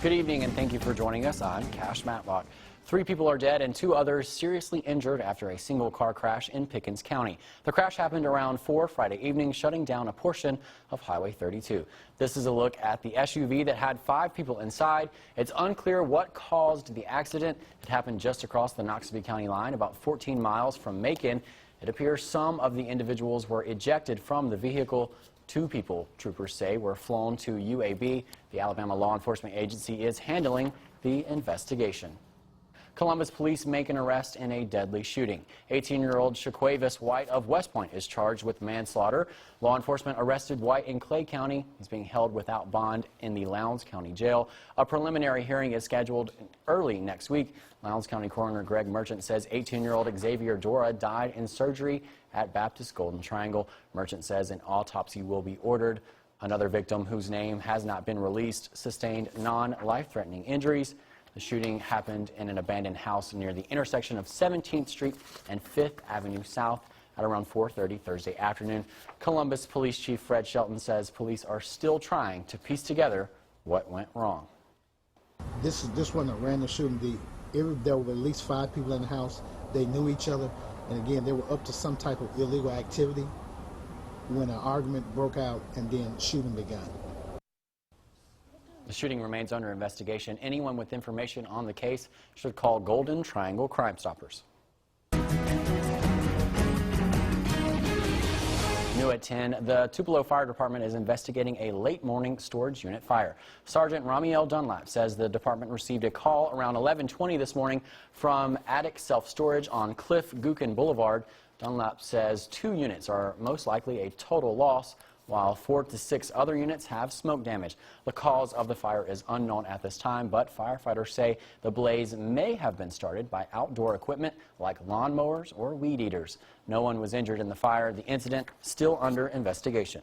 Good evening and thank you for joining us on Cash Matlock. 3 people are dead and 2 others seriously injured after a single car crash in Pickens County. The crash happened around 4 Friday evening, shutting down a portion of Highway 32. This is a look at the SUV that had 5 people inside. It's unclear what caused the accident. It happened just across the Knoxville County line, about 14 miles from Macon. It appears some of the individuals were ejected from the vehicle. 2 people, troopers say, were flown to UAB. The Alabama law enforcement agency is handling the investigation. Columbus police make an arrest in a deadly shooting. 18-year-old Shaquavis White of West Point is charged with manslaughter. Law enforcement arrested White in Clay County. He's being held without bond in the Lowndes County Jail. A preliminary hearing is scheduled early next week. Lowndes County Coroner Greg Merchant says 18-year-old Xavier Dora died in surgery at Baptist Golden Triangle. Merchant says an autopsy will be ordered. Another victim, whose name has not been released, sustained non-life-threatening injuries. The shooting happened in an abandoned house near the intersection of 17th Street and 5th Avenue South at around 4:30 Thursday afternoon. Columbus Police Chief Fred Shelton says police are still trying to piece together what went wrong. This wasn't a random shooting. There were at least 5 people in the house. They knew each other, and again, they were up to some type of illegal activity when an argument broke out and then shooting began. The shooting remains under investigation. Anyone with information on the case should call Golden Triangle Crime Stoppers. New at 10, the Tupelo Fire Department is investigating a late morning storage unit fire. Sergeant Ramiel Dunlap says the department received a call around 11:20 this morning from Attic Self-Storage on Cliff Gookin Boulevard. Dunlap says 2 units are most likely a total loss, while 4 to 6 other units have smoke damage. The cause of the fire is unknown at this time, but firefighters say the blaze may have been started by outdoor equipment like lawnmowers or weed eaters. No one was injured in the fire. The incident still under investigation.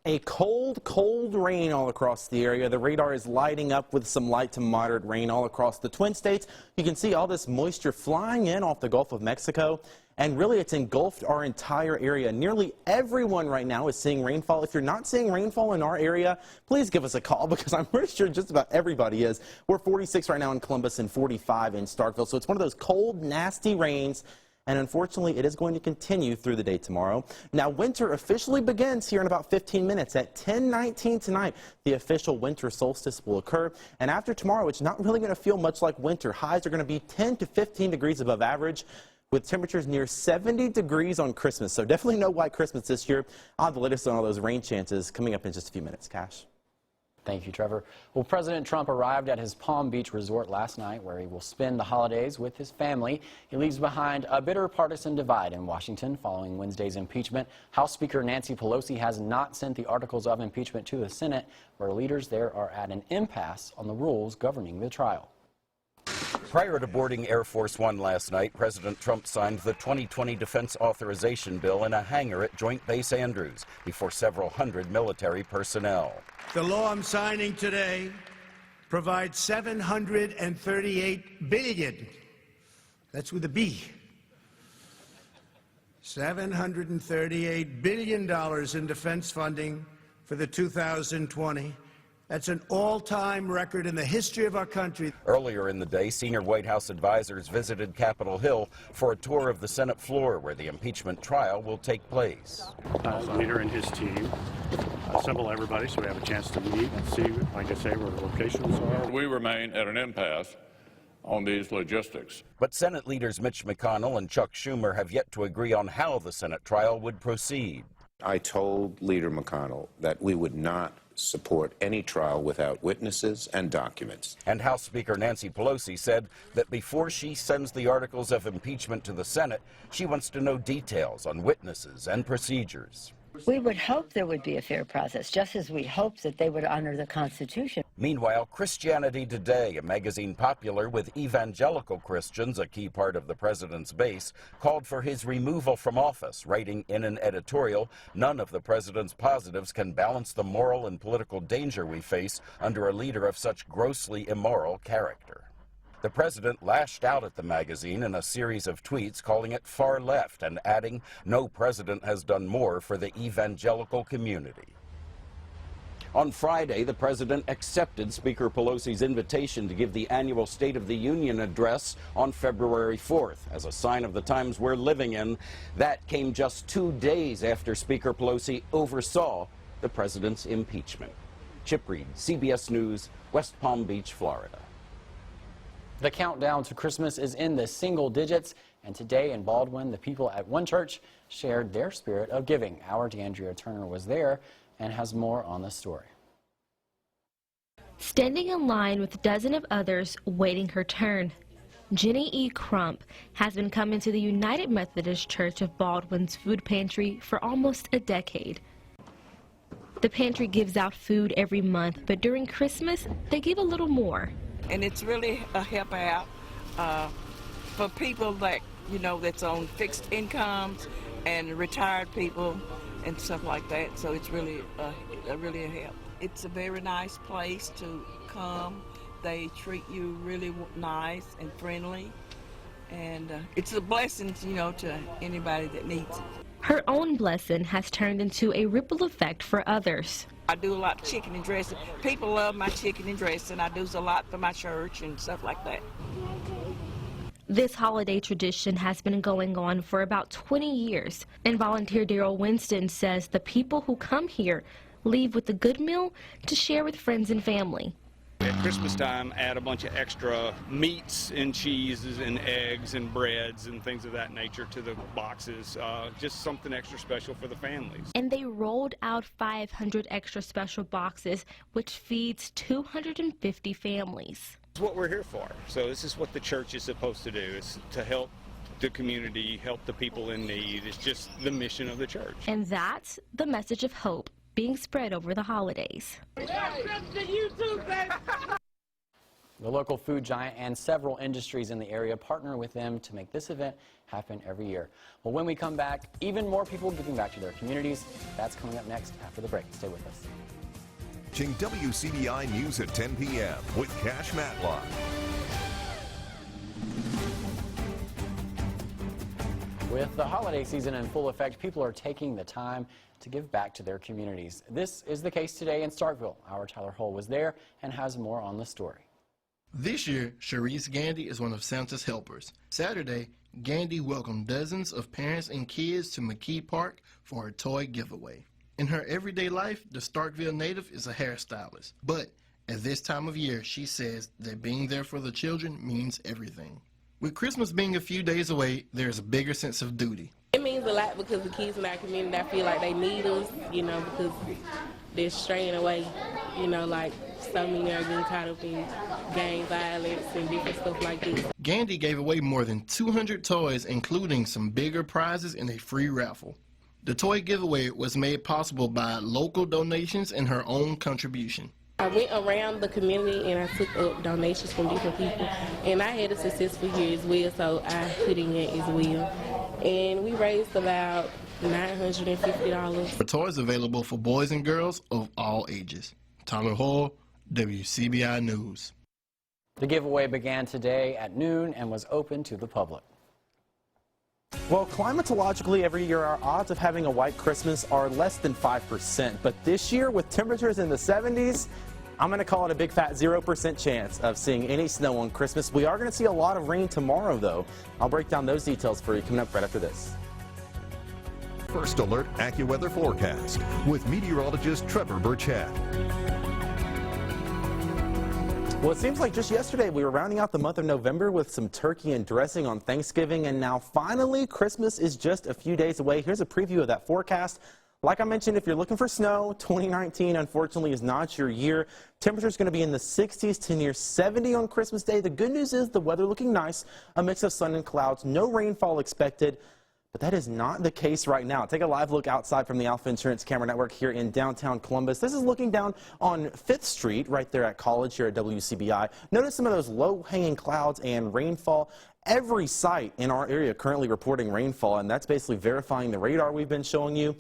A cold rain all across the area. The radar is lighting up with some light to moderate rain all across the Twin States. You can see all this moisture flying in off the Gulf of Mexico. And really, it's engulfed our entire area. Nearly everyone right now is seeing rainfall. If you're not seeing rainfall in our area, please give us a call, because I'm pretty sure just about everybody is. We're 46 right now in Columbus and 45 in Starkville. So it's one of those cold, nasty rains. And unfortunately, it is going to continue through the day tomorrow. Now, winter officially begins here in about 15 minutes. At 10:19 tonight, the official winter solstice will occur. And after tomorrow, it's not really going to feel much like winter. Highs are going to be 10 to 15 degrees above average, with temperatures near 70 degrees on Christmas. So definitely no white Christmas this year. I'll have the latest on all those rain chances coming up in just a few minutes. Cash. Thank you, Trevor. Well, President Trump arrived at his Palm Beach resort last night, where he will spend the holidays with his family. He leaves behind a bitter partisan divide in Washington following Wednesday's impeachment. House Speaker Nancy Pelosi has not sent the articles of impeachment to the Senate, where leaders there are at an impasse on the rules governing the trial. Prior to boarding Air Force One last night, President Trump signed the 2020 Defense Authorization Bill in a hangar at Joint Base Andrews before several hundred military personnel. The law I'm signing today provides $738 billion. That's with a B. $738 billion in defense funding for the 2020. That's an all-time record in the history of our country. Earlier in the day, senior White House advisors visited Capitol Hill for a tour of the Senate floor, where the impeachment trial will take place. Leader and his team assemble everybody so we have a chance to meet and see, like I say, where the locations are. We remain at an impasse on these logistics. But Senate leaders Mitch McConnell and Chuck Schumer have yet to agree on how the Senate trial would proceed. I told Leader McConnell that we would not support any trial without witnesses and documents. And House Speaker Nancy Pelosi said that before she sends the articles of impeachment to the Senate, she wants to know details on witnesses and procedures. We would hope there would be a fair process, just as we hope that they would honor the Constitution. Meanwhile, Christianity Today, a magazine popular with evangelical Christians, a key part of the president's base, called for his removal from office, writing in an editorial, "None of the president's positives can balance the moral and political danger we face under a leader of such grossly immoral character." The president lashed out at the magazine in a series of tweets, calling it far left and adding, "No president has done more for the evangelical community." On Friday, the president accepted Speaker Pelosi's invitation to give the annual State of the Union address on February 4th. As a sign of the times we're living in, that came just 2 days after Speaker Pelosi oversaw the president's impeachment. Chip Reed, CBS News, West Palm Beach, Florida. The countdown to Christmas is in the single digits, and today in Baldwin, the people at one church shared their spirit of giving. Our DeAndrea Turner was there and has more on the story. Standing in line with a dozen of others waiting her turn, Jenny E. Crump has been coming to the United Methodist Church of Baldwin's food pantry for almost a decade. The pantry gives out food every month, but during Christmas, they give a little more. And it's really a help out for people that, that's on fixed incomes and retired people and stuff like that. So it's really a help. It's a very nice place to come. They treat you really nice and friendly. And it's a blessing, to anybody that needs it. Her own blessing has turned into a ripple effect for others. I do a lot of chicken and dressing. People love my chicken and dressing. I do a lot for my church and stuff like that. This holiday tradition has been going on for about 20 years, and volunteer Daryl Winston says the people who come here leave with a good meal to share with friends and family. At Christmas time, add a bunch of extra meats and cheeses and eggs and breads and things of that nature to the boxes. Just something extra special for the families. And they rolled out 500 extra special boxes, which feeds 250 families. It's what we're here for. So this is what the church is supposed to do, is to help the community, help the people in need. It's just the mission of the church. And that's the message of hope being spread over the holidays. The local food giant and several industries in the area partner with them to make this event happen every year. Well, when we come back, even more people giving back to their communities. That's coming up next after the break. Stay with us. Watching WCBI News at 10 p.m. with Cash Matlock. With the holiday season in full effect, people are taking the time to give back to their communities. This is the case today in Starkville. Our Tyler Hull was there and has more on the story. This year, Sharice Gandy is one of Santa's helpers. Saturday, Gandy welcomed dozens of parents and kids to McKee Park for a toy giveaway. In her everyday life, the Starkville native is a hairstylist. But at this time of year, she says that being there for the children means everything. With Christmas being a few days away, there's a bigger sense of duty. It means a lot because the kids in our community, I feel like they need us, because they're straying away, like so many are getting caught up in gang violence and different stuff like this. Gandy gave away more than 200 toys, including some bigger prizes and a free raffle. The toy giveaway was made possible by local donations and her own contribution. I went around the community and I took up donations from different people, and I had a successful year as well, so I put in it as well. And we raised about $950. The toys available for boys and girls of all ages. Tyler Hall, WCBI News. The giveaway began today at noon and was open to the public. Well, climatologically, every year our odds of having a white Christmas are less than 5%. But this year, with temperatures in the 70s, I'm going to call it a big fat 0% chance of seeing any snow on Christmas. We are going to see a lot of rain tomorrow, though. I'll break down those details for you coming up right after this. First Alert AccuWeather Forecast with meteorologist Trevor Burchett. Well, it seems like just yesterday we were rounding out the month of November with some turkey and dressing on Thanksgiving, and now finally Christmas is just a few days away. Here's a preview of that forecast. Like I mentioned, if you're looking for snow, 2019 unfortunately is not your year. Temperature's going to be in the 60s to near 70 on Christmas Day. The good news is the weather looking nice, a mix of sun and clouds, no rainfall expected. But that is not the case right now. Take a live look outside from the Alpha Insurance Camera Network here in downtown Columbus. This is looking down on 5th Street right there at College here at WCBI. Notice some of those low-hanging clouds and rainfall. Every site in our area currently reporting rainfall, and that's basically verifying the radar we've been showing you.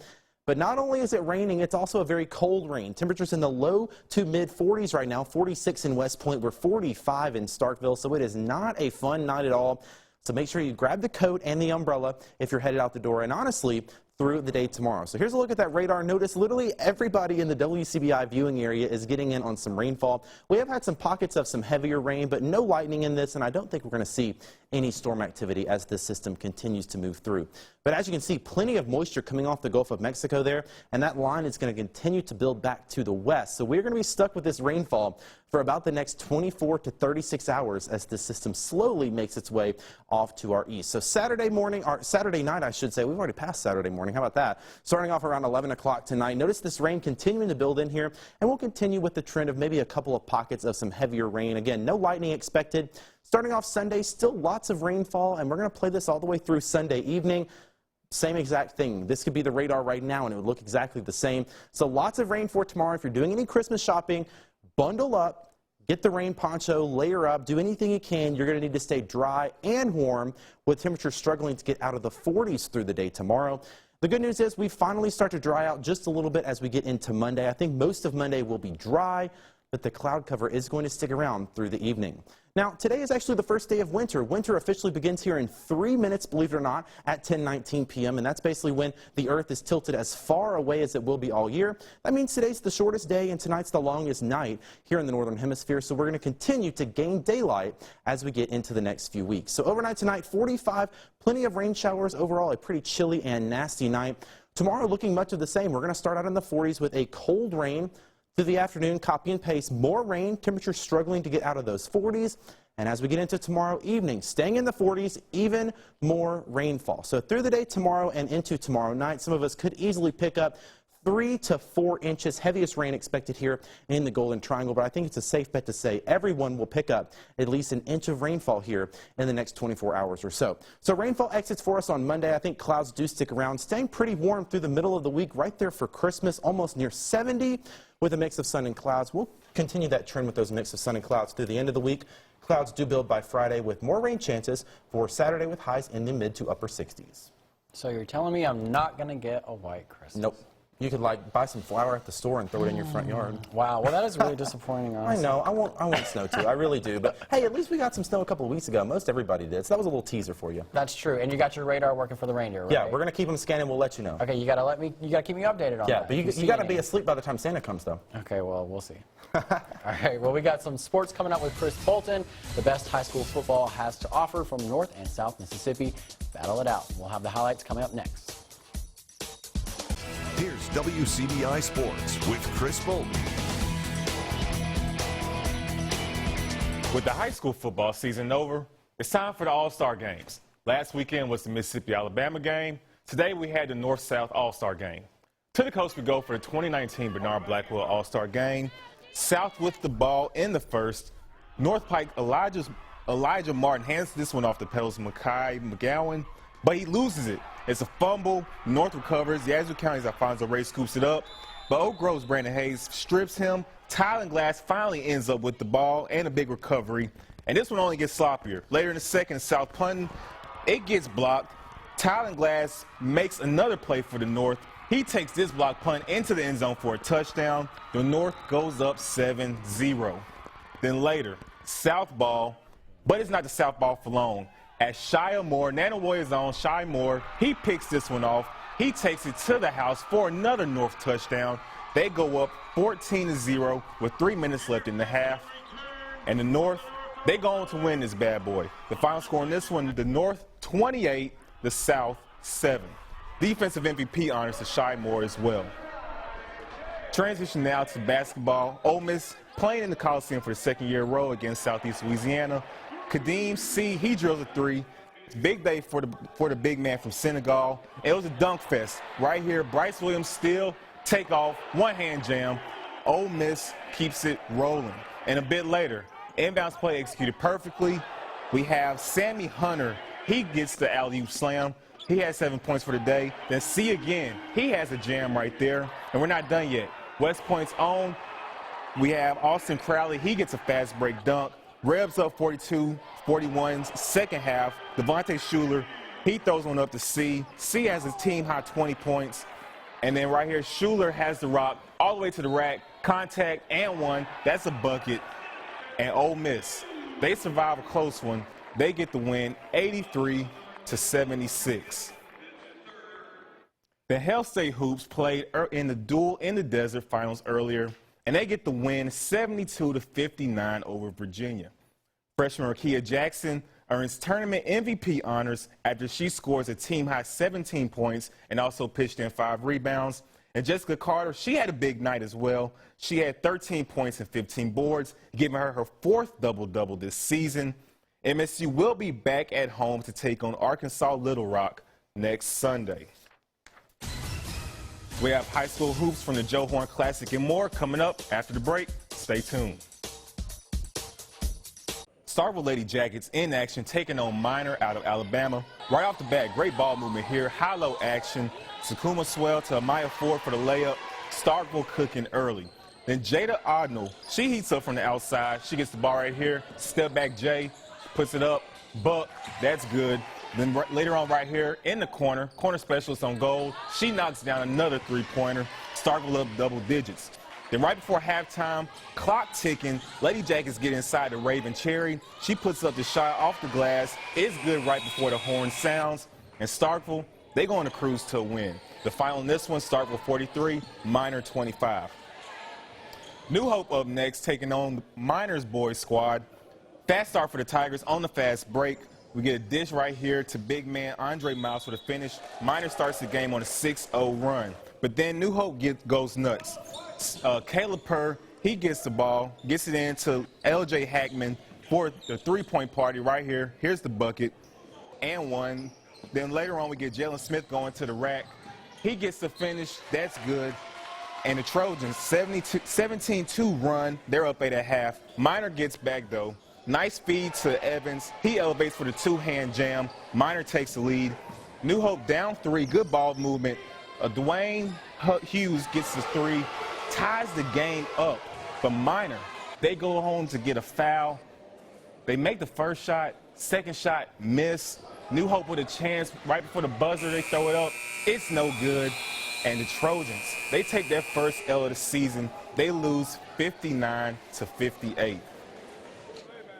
But not only is it raining, it's also a very cold rain. Temperatures in the low to mid 40s right now, 46 in West Point, we're 45 in Starkville, so it is not a fun night at all. So make sure you grab the coat and the umbrella if you're headed out the door. And honestly, through the day tomorrow. So here's a look at that radar. Notice literally everybody in the WCBI viewing area is getting in on some rainfall. We have had some pockets of some heavier rain, but no lightning in this, and I don't think we're going to see any storm activity as this system continues to move through. But as you can see, plenty of moisture coming off the Gulf of Mexico there, and that line is going to continue to build back to the west. So we're going to be stuck with this rainfall for about the next 24 to 36 hours as this system slowly makes its way off to our east. So Saturday morning, or Saturday night, I should say, we've already passed Saturday morning. How about that? Starting off around 11 o'clock tonight. Notice this rain continuing to build in here, and we'll continue with the trend of maybe a couple of pockets of some heavier rain. Again, no lightning expected. Starting off Sunday, still lots of rainfall, and we're going to play this all the way through Sunday evening. Same exact thing. This could be the radar right now, and it would look exactly the same. So lots of rain for tomorrow. If you're doing any Christmas shopping, bundle up, get the rain poncho, layer up, do anything you can. You're going to need to stay dry and warm with temperatures struggling to get out of the 40s through the day tomorrow. The good news is we finally start to dry out just a little bit as we get into Monday. I think most of Monday will be dry, but the cloud cover is going to stick around through the evening. Now, today is actually the first day of winter. Winter officially begins here in 3 minutes, believe it or not, at 10:19 p.m., and that's basically when the Earth is tilted as far away as it will be all year. That means today's the shortest day and tonight's the longest night here in the Northern Hemisphere, so we're going to continue to gain daylight as we get into the next few weeks. So overnight tonight, 45, plenty of rain showers. Overall, a pretty chilly and nasty night. Tomorrow, looking much of the same. We're going to start out in the 40s with a cold rain. Through the afternoon, copy and paste, more rain, temperatures struggling to get out of those 40s. And as we get into tomorrow evening, staying in the 40s, even more rainfall. So through the day tomorrow and into tomorrow night, some of us could easily pick up 3 to 4 inches, heaviest rain expected here in the Golden Triangle, but I think it's a safe bet to say everyone will pick up at least an inch of rainfall here in the next 24 hours or so. So rainfall exits for us on Monday. I think clouds do stick around, staying pretty warm through the middle of the week, right there for Christmas, almost near 70 with a mix of sun and clouds. We'll continue that trend with those mix of sun and clouds through the end of the week. Clouds do build by Friday with more rain chances for Saturday with highs in the mid to upper 60s. So you're telling me I'm not going to get a white Christmas? Nope. You could like buy some flour at the store and throw it in your front yard. Wow, well that is really disappointing. Honestly. I know, I want snow too, I really do. But hey, at least we got some snow a couple of weeks ago. Most everybody did, so that was a little teaser for you. That's true, and you got your radar working for the reindeer, right? Yeah, we're gonna keep them scanning. We'll let you know. Okay, you gotta keep me updated on that. Yeah, but you gotta be asleep by the time Santa comes, though. Okay, well we'll see. All right, well we got some sports coming up with Chris Bolton. The best high school football has to offer from North and South Mississippi. Battle it out. We'll have the highlights coming up next. Here's WCBI Sports with Chris Bolton. With the high school football season over, it's time for the All-Star games. Last weekend was the Mississippi-Alabama game. Today we had the North-South All-Star game. To the coast we go for the 2019 Bernard Blackwell All-Star game. South with the ball in the first. North Pike Elijah Martin hands this one off the pedals to Makai McGowan, but he loses it. It's a fumble. North recovers. Yazoo County's Alfonso Ray scoops it up. But Oak Grove's Brandon Hayes strips him. Tylen Glass finally ends up with the ball and a big recovery. And this one only gets sloppier. Later in the second, South punting. It gets blocked. Tylen Glass makes another play for the North. He takes this block punt into the end zone for a touchdown. The North goes up 7-0. Then later, South ball. But it's not the South ball for long. As Shia Moore, Nana Warriors own Shia Moore, he picks this one off. He takes it to the house for another North touchdown. They go up 14-0 with 3 minutes left in the half. And the North, they go on to win this bad boy. The final score in this one, the North 28, the South 7. Defensive MVP honors to Shia Moore as well. Transition now to basketball. Ole Miss playing in the Coliseum for the second year in a row against Southeast Louisiana. Kadeem C, he drills a 3. Big day for the big man from Senegal. It was a dunk fest right here. Bryce Williams still take off, one-hand jam. Ole Miss keeps it rolling. And a bit later, inbounds play executed perfectly. We have Sammy Hunter. He gets the alley-oop slam. He has 7 points for the day. Then C again. He has a jam right there. And we're not done yet. West Point's own. We have Austin Crowley. He gets a fast break dunk. Rebs up 42-41, second half. Devontae Schuler, he throws one up to C. C has his team high 20 points. And then right here, Schuler has the rock all the way to the rack, contact and one. That's a bucket. And Ole Miss, they survive a close one. They get the win 83-76. The Hell State Hoops played in the Duel in the Desert finals earlier, and they get the win 72-59 over Virginia. Freshman Rakia Jackson earns tournament MVP honors after she scores a team-high 17 points and also pitched in 5 rebounds. And Jessica Carter, she had a big night as well. She had 13 points and 15 boards, giving her 4th double-double this season. MSU will be back at home to take on Arkansas Little Rock next Sunday. We have high school hoops from the Joe Horn Classic and more coming up after the break. Stay tuned. Starkville Lady Jackets in action, taking on Minor out of Alabama. Right off the bat, great ball movement here. High-low action. Sakuma Swell to Amaya Ford for the layup. Starkville cooking early. Then Jada Odnell, she heats up from the outside. She gets the ball right here. Step back Jay, puts it up. Buck, that's good. Then later on right here in the corner specialist on goal. She knocks down another 3-pointer. Starkville up double digits. Then right before halftime, clock ticking, Lady Jackets get inside the Raven Cherry. She puts up the shot off the glass. It's good right before the horn sounds. And Starkville, they go on a cruise to a win. The final in this one, Starkville 43, Minor 25. New Hope up next, taking on the Miners boys squad. Fast start for the Tigers on the fast break. We get a dish right here to big man Andre Miles for the finish. Minor starts the game on a 6-0 run. But then New Hope goes nuts. Caleb Purr, he gets the ball, gets it in to L.J. Hackman for the 3-point party right here. Here's the bucket and one. Then later on we get Jalen Smith going to the rack. He gets the finish. That's good. And the Trojans, 17-2 run. They're up 8 at half. Minor gets back, though. Nice feed to Evans. He elevates for the 2-hand jam. Minor takes the lead. New Hope down 3. Good ball movement. Dwayne Hughes gets the 3. Ties the game up. But Minor, they go home to get a foul. They make the first shot. Second shot, miss. New Hope with a chance right before the buzzer. They throw it up. It's no good. And the Trojans, they take their first L of the season. They lose 59-58.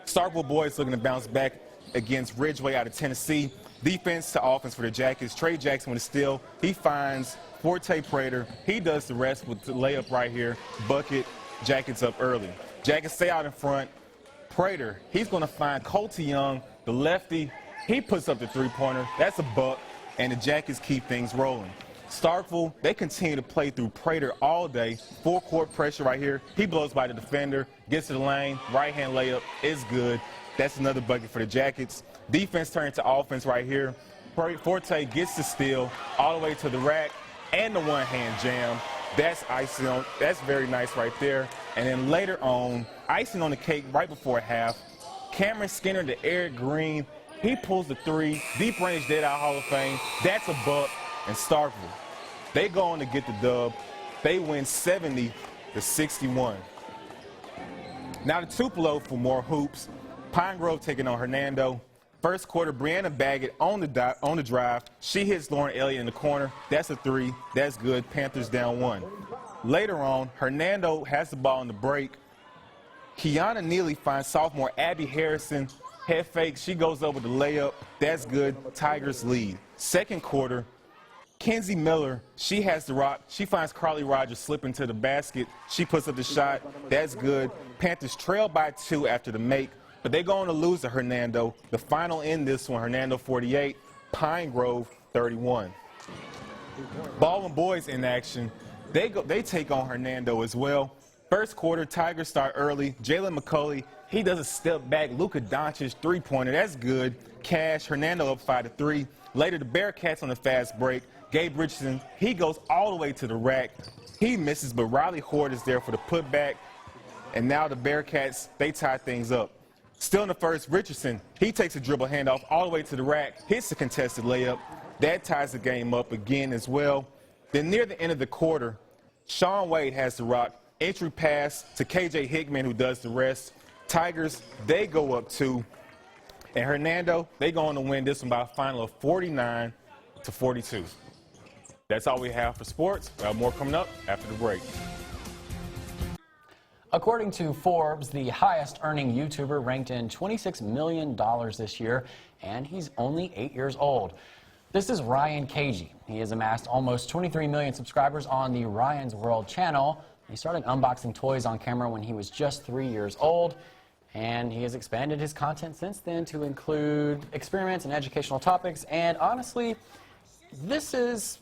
Starkville boys looking to bounce back against Ridgeway out of Tennessee. Defense to offense for the Jackets. Trey Jackson with a steal. He finds Forte Prater. He does the rest with the layup right here. Bucket. Jackets up early. Jackets stay out in front. Prater, he's going to find Colty Young, the lefty. He puts up the 3-pointer. That's a buck. And the Jackets keep things rolling. Starkville, they continue to play through Prater all day. Full court pressure right here. He blows by the defender, gets to the lane, right-hand layup is good. That's another bucket for the Jackets. Defense turns to offense right here. Forte gets the steal all the way to the rack and the one-hand jam. That's icing on. That's very nice right there. And then later on, icing on the cake right before half. Cameron Skinner to Eric Green. He pulls the 3. Deep range dead-out Hall of Fame. That's a buck. And Starkville, they go on to get the dub. They win 70-61. Now to Tupelo for more hoops. Pine Grove taking on Hernando. First quarter, Brianna Baggett on the drive. She hits Lauren Elliott in the corner. That's a 3. That's good. Panthers down 1. Later on, Hernando has the ball in the break. Kiana Neely finds sophomore Abby Harrison. Head fake. She goes over the layup. That's good. Tigers lead. Second quarter, Kenzie Miller, she has the rock. She finds Carly Rogers slipping to the basket. She puts up the shot. That's good. Panthers trail by 2 after the make, but they're going to lose to Hernando. The final in this one, Hernando 48, Pine Grove 31. Baldwin boys in action. They take on Hernando as well. First quarter, Tigers start early. Jalen McCulley, he does a step back. Luka Doncic 3-pointer. That's good. Cash, Hernando up 5-3. Later, the Bearcats on the fast break. Gabe Richardson, he goes all the way to the rack. He misses, but Riley Horde is there for the putback. And now the Bearcats, they tie things up. Still in the first, Richardson, he takes a dribble handoff all the way to the rack, hits the contested layup. That ties the game up again as well. Then near the end of the quarter, Sean Wade has the rock. Entry pass to KJ Hickman, who does the rest. Tigers, they go up 2. And Hernando, they go on to win this one by a final of 49-42. That's all we have for sports. We'll have more coming up after the break. According to Forbes, the highest earning YouTuber ranked in $26 million this year, and he's only 8 years old. This is Ryan Cagey. He has amassed almost 23 million subscribers on the Ryan's World channel. He started unboxing toys on camera when he was just 3 years old, and he has expanded his content since then to include experiments and educational topics. And honestly, this is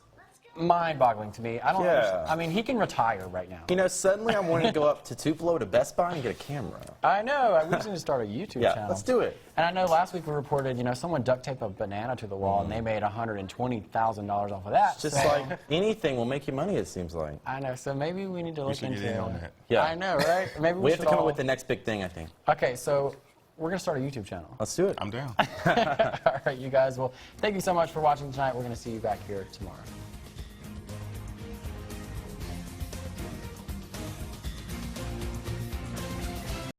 mind-boggling to me. I don't understand. I mean, he can retire right now. You know, suddenly I'm wanting to go up to Tupelo to Best Buy and get a camera. I know. We just need to start a YouTube channel. Let's do it. And I know last week we reported, you know, someone duct taped a banana to the wall and they made $120,000 off of that. It's just like anything will make you money, it seems like. I know. So maybe we need to look into get in on that. Yeah. I know, right? Maybe we have to come up with the next big thing, I think. Okay, so we're going to start a YouTube channel. Let's do it. I'm down. All right, you guys. Well, thank you so much for watching tonight. We're going to see you back here tomorrow.